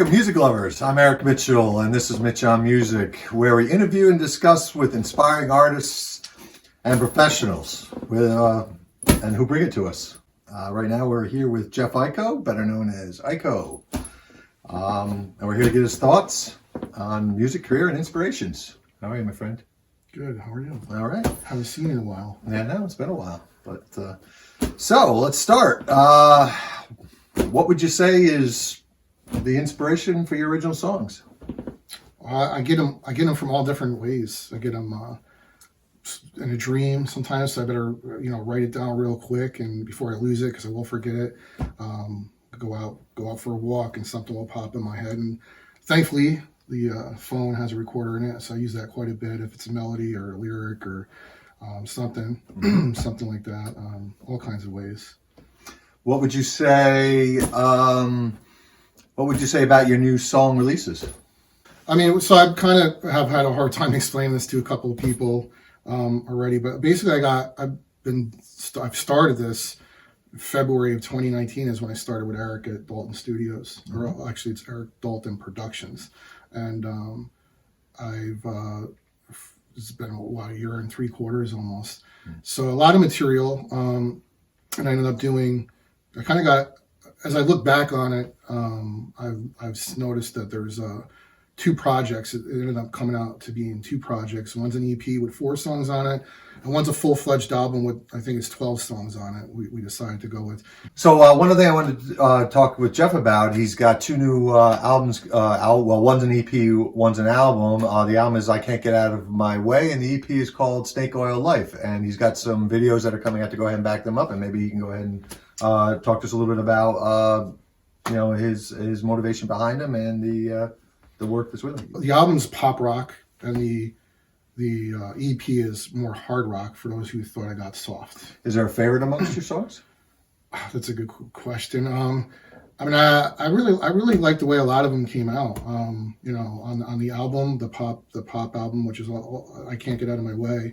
Welcome, music lovers. I'm Eric Mitchell, and this is Mitch on Music, where we interview and discuss with inspiring artists and professionals and who bring it to us. Right now, we're here with Jeff IKO, better known as IKO. And we're here to get his thoughts on music, career, and inspirations. How are you, my friend? Good. How are you? All right. Haven't seen you in a while. Yeah, no, it's been a while. But so let's start. What would you say is the inspiration for your original songs? I get them from all different ways. I get them in a dream sometimes. So I better write it down real quick and before I lose it, because I will forget it. Go out for a walk and something will pop in my head. And thankfully, the phone has a recorder in it, so I use that quite a bit if it's a melody or a lyric or something, something like that. All kinds of ways. What would you say? What would you say about your new song releases? I mean, so I kind of have had a hard time explaining this to a couple of people already, but basically, I've started this. February of 2019 is when I started with Eric at Dalton Studios, or actually it's Eric Dalton Productions, and it's been a year and 3/4 almost. So a lot of material, and I ended up doing. I kind of got, as I look back on it, I've noticed that there's two projects. It ended up coming out to being two projects. One's an EP with 4 songs on it, and one's a full-fledged album with, I think it's 12 songs on it, we decided to go with. So one other thing I wanted to talk with Jeff about, he's got 2 new albums. One's an EP, one's an album. The album is I Can't Get Out of My Way, and the EP is called Snake Oil Life. And he's got some videos that are coming out to go ahead and back them up, and maybe he can go ahead and talk to us a little bit about his motivation behind them and the work that's with him. The album's pop rock, and the EP is more hard rock for those who thought I got soft. Is there a favorite amongst your songs? That's a good question. I mean, I really like the way a lot of them came out. On the album, the pop album, which is I Can't Get Out of My Way.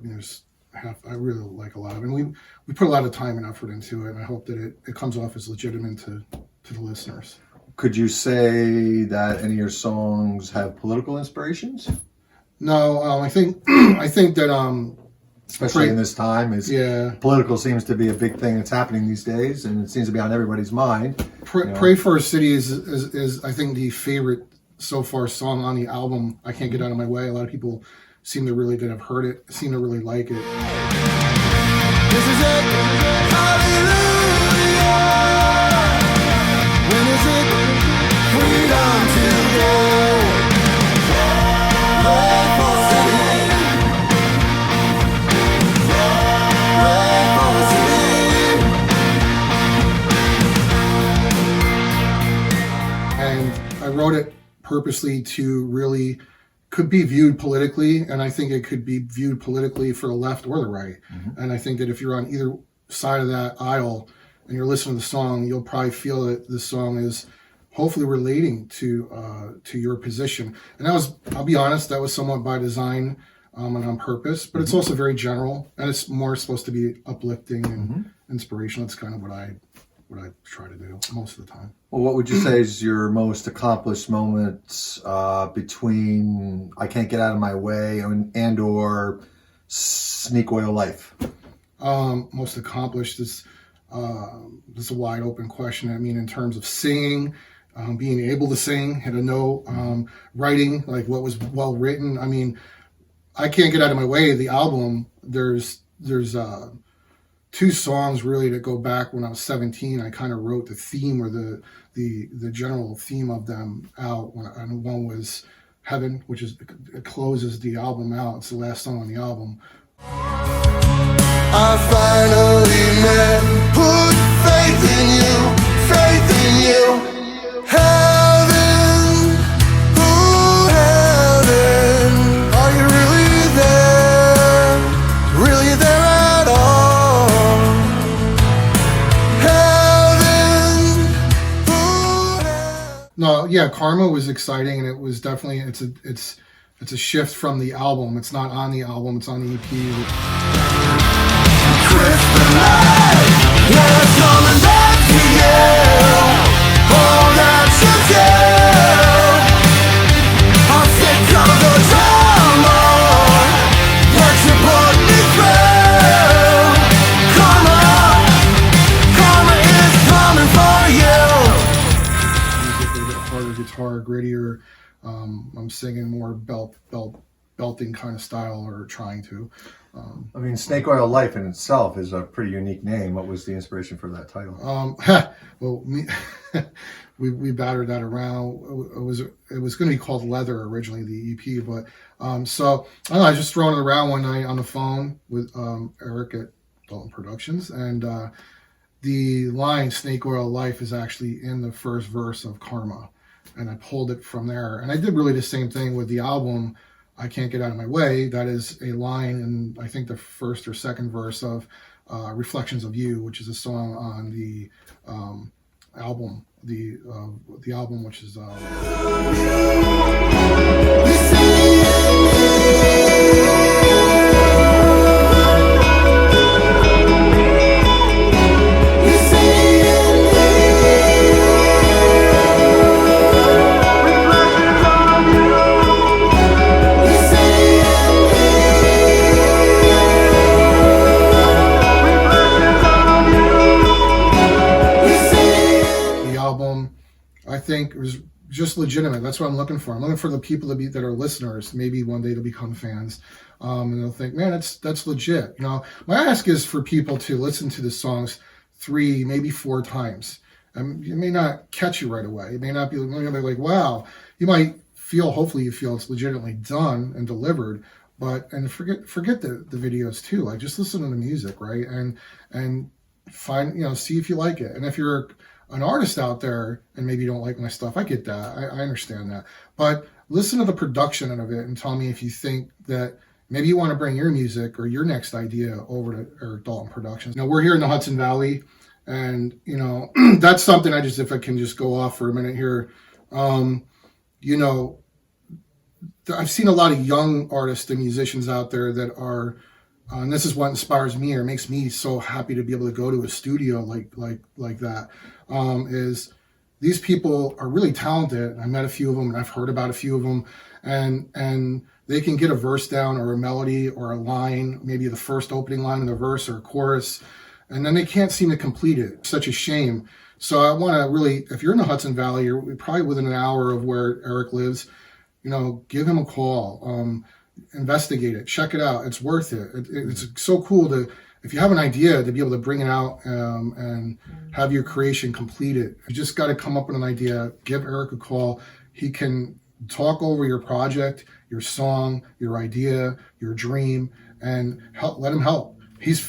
There's I really like a lot of it. And we put a lot of time and effort into it, and I hope that it comes off as legitimate to the listeners. Could you say that any of your songs have political inspirations? No, I think that especially in this time, political seems to be a big thing that's happening these days, and it seems to be on everybody's mind. Pray for a City is I think the favorite so far song on the album. I Can't Get Out of My Way. A lot of people seem to really that have heard it, seem to really like it. This is it. Hallelujah. When is it freedom to go? Rainbow City. Rainbow City. And I wrote it purposely to really could be viewed politically, and I think it could be viewed politically for the left or the right. And I think that if you're on either side of that aisle and you're listening to the song, you'll probably feel that the song is hopefully relating to your position. And I'll be honest, that was somewhat by design and on purpose, but it's also very general, and it's more supposed to be uplifting and inspirational. That's kind of what I try to do most of the time. Well, what would you say is your most accomplished moments between I Can't Get Out of My Way and or Snake Oil Life? Most accomplished is a wide open question. I mean, in terms of singing, being able to sing, hit a note, writing, like what was well written. I mean, I Can't Get Out of My Way, the album, there's 2 songs really that go back when I was 17. I kind of wrote the theme or the general theme of them out. And one was Heaven, which it closes the album out. It's the last song on the album. I finally met, put faith in you, faith in you. Heaven, ooh, heaven, are you really there? Really there at all? Heaven, ooh, heaven. No, yeah, Karma was exciting, and it was definitely it's a shift from the album. It's not on the album; it's on the EP. Kryptonite, yeah, it's coming back again. grittier. I'm singing more belting kind of style, or trying to. I mean, Snake Oil Life in itself is a pretty unique name. What was the inspiration for that title? Well, we battered that around. It was going to be called Leather originally, the EP, but so I don't know, I was just throwing it around one night on the phone with Eric at Dalton Productions, and the line "Snake Oil Life" is actually in the first verse of Karma, and I pulled it from there. And I did really the same thing with the album I Can't Get Out of My Way. That is a line in, I think, the first or second verse of Reflections of You, which is a song on the album, the album, which is I think it was just legitimate. That's what I'm looking for. I'm looking for the people that are listeners. Maybe one day they'll become fans, and they'll think, "Man, that's legit." You know, my ask is for people to listen to the songs 3, maybe 4 times. It may not catch you right away. It may not be like, "Wow." You might feel, hopefully, you feel it's legitimately done and delivered. And forget the videos too. Like, just listen to the music, right? And find, see if you like it. And if you're an artist out there and maybe you don't like my stuff, I get that. I understand that. But listen to the production of it and tell me if you think that maybe you want to bring your music or your next idea over to Dalton Productions. We're here in the Hudson Valley, and that's something if I can just go off for a minute here. I've seen a lot of young artists and musicians out there that are, and this is what inspires me or makes me so happy to be able to go to a studio like that. Is these people are really talented. I met a few of them, and I've heard about a few of them, and they can get a verse down or a melody or a line, maybe the first opening line in the verse or a chorus, and then they can't seem to complete it. It's such a shame. So I want to really, if you're in the Hudson Valley, you're probably within an hour of where Eric lives, give him a call, investigate it, check it out. It's worth it. It's so cool if you have an idea, to be able to bring it out and have your creation completed. You just got to come up with an idea, give Eric a call. He can talk over your project, your song, your idea, your dream, and let him help. He's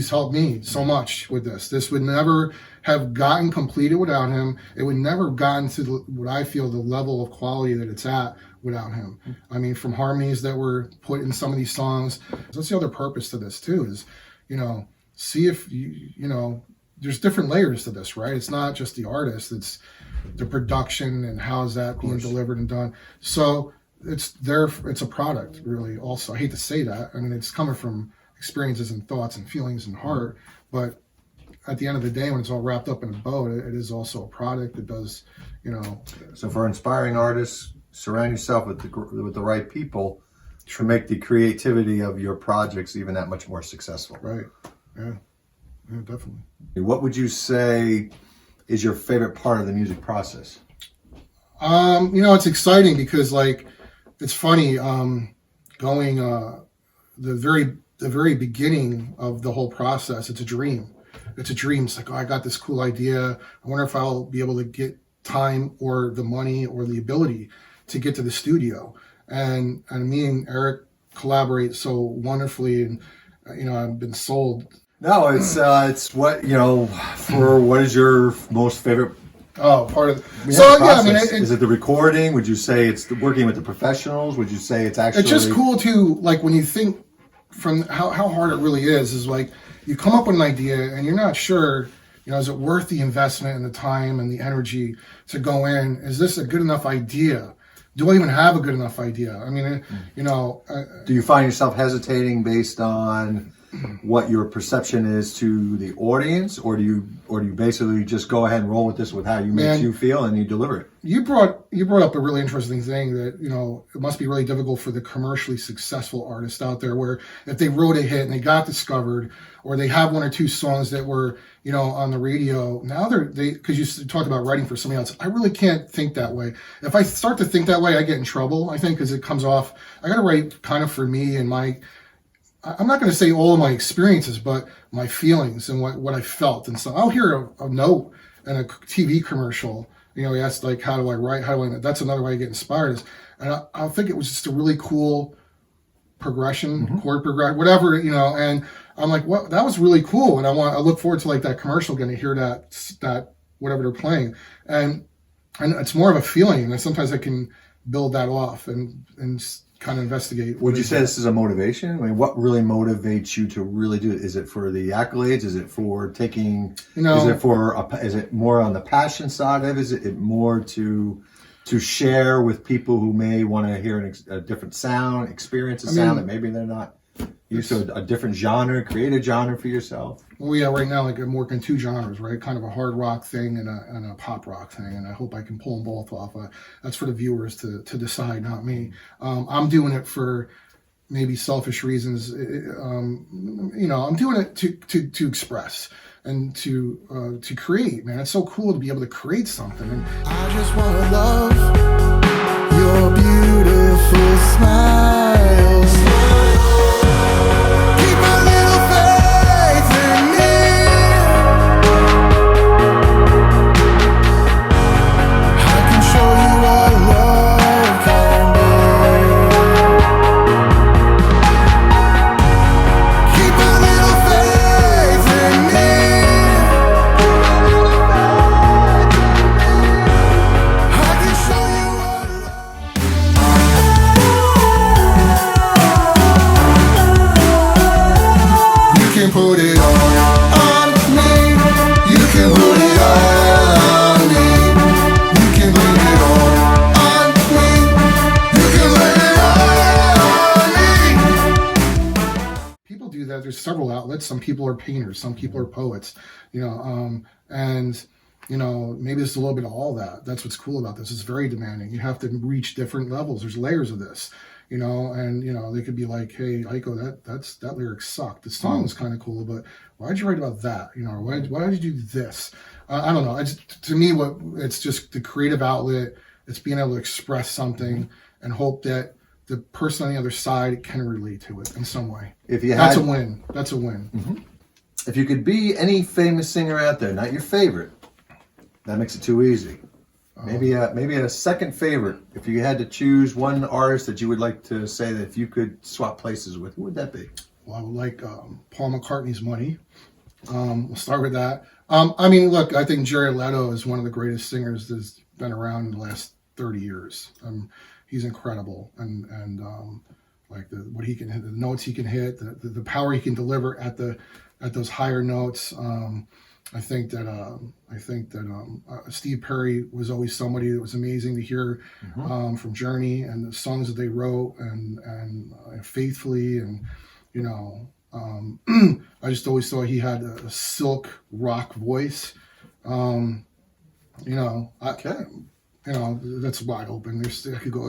helped me so much with this. This would never have gotten completed without him. It would never have gotten to what I feel the level of quality that it's at without him. I mean, from harmonies that were put in some of these songs. That's the other purpose to this too, is, see if there's different layers to this, right? It's not just the artist, it's the production and how is that being delivered and done. So it's a product, really. Also, I hate to say that. I mean, it's coming from experiences and thoughts and feelings and heart, but at the end of the day, when it's all wrapped up in a bow, it is also a product. It does, So for inspiring artists, surround yourself with the right people to make the creativity of your projects even that much more successful. Right. Yeah, definitely. What would you say is your favorite part of the music process? It's exciting because, it's funny, going the very beginning of the whole process, it's a dream. It's a dream. It's like, I got this cool idea. I wonder if I'll be able to get time or the money or the ability to get to the studio. And me and Eric collaborate so wonderfully, and I've been sold. No, it's what for what is your most favorite part of process? Is it the recording? Would you say it's working with the professionals? Would you say it's actually? It's just cool to, when you think from how hard it really is you come up with an idea and you're not sure, is it worth the investment and the time and the energy to go in? Is this a good enough idea? Do I even have a good enough idea? I mean, Do you find yourself hesitating based on what your perception is to the audience, or do you basically just go ahead and roll with this with how you makes you feel and you deliver it? You brought up a really interesting thing that, it must be really difficult for the commercially successful artists out there, where if they wrote a hit and they got discovered, or they have one or two songs that were, on the radio, now because you talked about writing for somebody else. I really can't think that way. If I start to think that way, I get in trouble, I think, because it comes off, I got to write kind of for me and I'm not going to say all of my experiences, but my feelings and what I felt. And so I'll hear a note in a TV commercial. He asked, like, how do I write? That's another way I get inspired. And I think it was just a really cool progression, chord progression, whatever, and I'm like, what? That was really cool. And I look forward to, like, that commercial, going to hear that whatever they're playing. And it's more of a feeling. And sometimes I can build that off and kind of investigate. Would you say this is a motivation? I mean, what really motivates you to really do it? Is it for the accolades? Is it for taking? Is it more on the passion side of it? Is it more to share with people who may want to hear a different sound, experience a sound that maybe they're not used to, a different genre, create a genre for yourself? Well, yeah, right now, like, I'm working two genres, right? Kind of a hard rock thing and a pop rock thing, and I hope I can pull them both off. That's for the viewers to decide, not me. I'm doing it for maybe selfish reasons. I'm doing it to express and to create. Man, it's so cool to be able to create something. And I just want to love your beautiful smiles. Keep a little faith in me. I can show you what love can be. Keep a little faith in me. I can show you what love. You can put it all on me. You can put it all on me. You can leave it all on me. You can lay it all on me. people do that. There's several outlets. Some people are painters. Some people are poets. And maybe it's a little bit of all that. That's what's cool about this. It's very demanding. You have to reach different levels. There's layers of this. They could be like, hey, IKO, that lyric sucked. The song was kind of cool, but why'd you write about that? Or why did you do this? I don't know. To me, it's just the creative outlet. It's being able to express something and hope that the person on the other side can relate to it in some way. That's a win. That's a win. Mm-hmm. If you could be any famous singer out there, not your favorite, that makes it too easy. Maybe a second favorite. If you had to choose one artist that you would like to say that if you could swap places with, who would that be? Well, I would like Paul McCartney's Money. We'll start with that. Look, I think Jared Leto is one of the greatest singers that's been around in the last 30 years. He's incredible, and what he can hit, the notes he can hit, the power he can deliver at those higher notes. I think that Steve Perry was always somebody that was amazing to hear from Journey and the songs that they wrote and faithfully and I just always thought he had a silk rock voice. That's wide open. I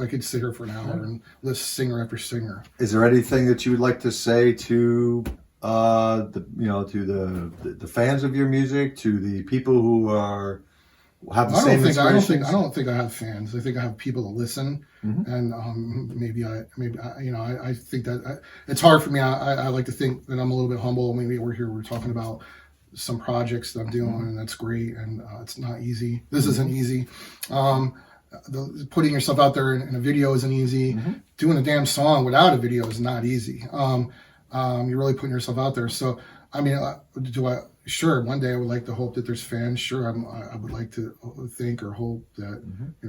could sit here for an hour and list singer after singer. Is there anything that you would like to say to the fans of your music, to the people who have the same inspirations? I don't think I have fans. I think I have people that listen, and I think that it's hard for me. I like to think that I'm a little bit humble. Maybe we're talking about some projects that I'm doing, and that's great. And it's not easy. This isn't easy. Putting yourself out there in a video isn't easy. Doing a damn song without a video is not easy. You're really putting yourself out there. So, sure, one day I would like to hope that there's fans. Sure, I would like to think or hope that,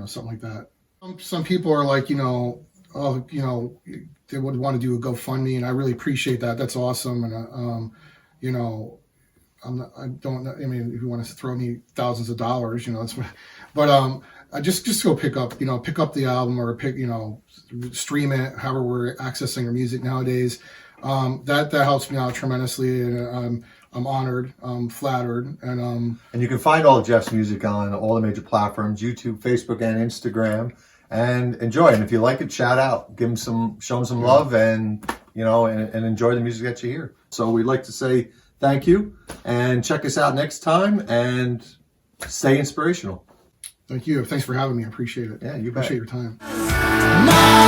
something like that. Some people are like, they would want to do a GoFundMe, and I really appreciate that. That's awesome. And, if you want to throw me thousands of dollars, that's what, but, I just go pick up the album or stream it, however we're accessing our music nowadays. that helps me out tremendously, and I'm honored, flattered, and And you can find all of Jeff's music on all the major platforms: YouTube, Facebook, and Instagram. And enjoy. And if you like it, shout out, show him some love, and and enjoy the music that you hear. So we'd like to say thank you, and check us out next time, and stay inspirational. thank you. Thanks for having me. I appreciate it. Yeah, you bet. Appreciate your time. My